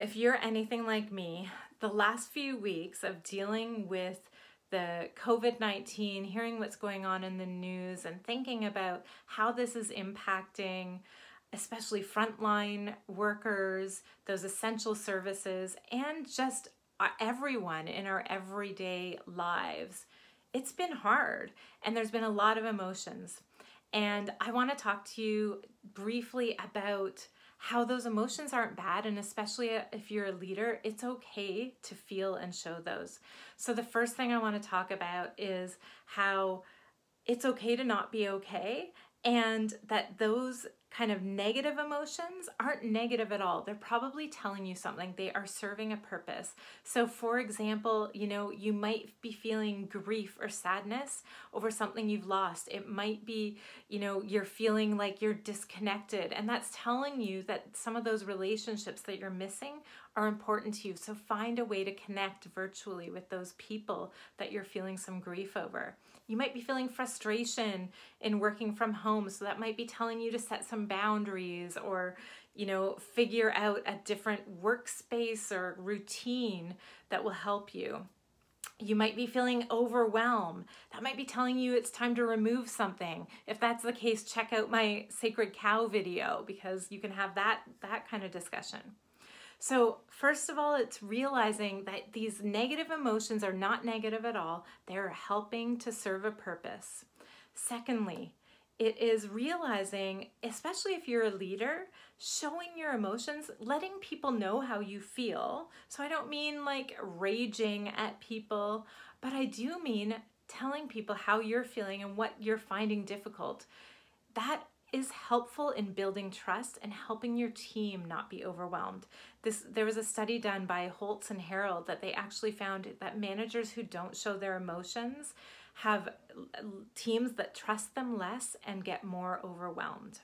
If you're anything like me, the last few weeks of dealing with the COVID-19, hearing what's going on in the news and thinking about how this is impacting especially frontline workers, those essential services, and just everyone in our everyday lives, it's been hard and there's been a lot of emotions. And I want to talk to you briefly about how those emotions aren't bad, and especially if you're a leader, it's okay to feel and show those. So the first thing I want to talk about is how it's okay to not be okay, and that those kind of negative emotions aren't negative at all. They're probably telling you something. They are serving a purpose. So for example, you might be feeling grief or sadness over something you've lost. It might be, you're feeling like you're disconnected, and that's telling you that some of those relationships that you're missing are important to you. So find a way to connect virtually with those people that you're feeling some grief over. You might be feeling frustration in working from home, so that might be telling you to set some boundaries or, figure out a different workspace or routine that will help you. You might be feeling overwhelmed. That might be telling you it's time to remove something. If that's the case, check out my Sacred Cow video, because you can have that kind of discussion. So first of all, it's realizing that these negative emotions are not negative at all. They're helping to serve a purpose. Secondly, it is realizing, especially if you're a leader, showing your emotions, letting people know how you feel. So I don't mean like raging at people, but I do mean telling people how you're feeling and what you're finding difficult. That is helpful in building trust and helping your team not be overwhelmed. There was a study done by Holtz and Harold that they actually found that managers who don't show their emotions have teams that trust them less and get more overwhelmed.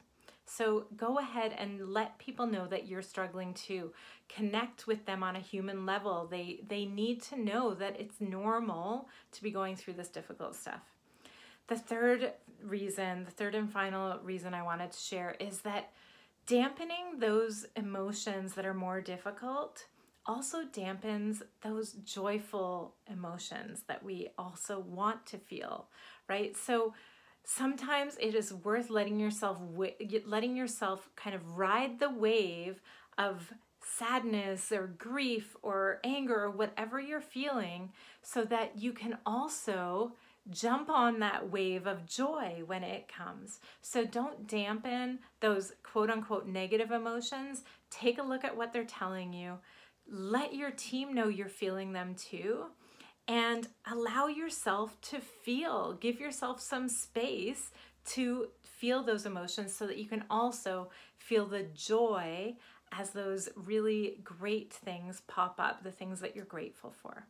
So go ahead and let people know that you're struggling too. Connect with them on a human level. They need to know that it's normal to be going through this difficult stuff. The third and final reason I wanted to share is that dampening those emotions that are more difficult also dampens those joyful emotions that we also want to feel, right? So sometimes it is worth letting yourself kind of ride the wave of sadness or grief or anger or whatever you're feeling, so that you can also jump on that wave of joy when it comes. So don't dampen those quote unquote negative emotions. Take a look at what they're telling you. Let your team know you're feeling them too, and allow yourself to feel. Give yourself some space to feel those emotions so that you can also feel the joy as those really great things pop up, the things that you're grateful for.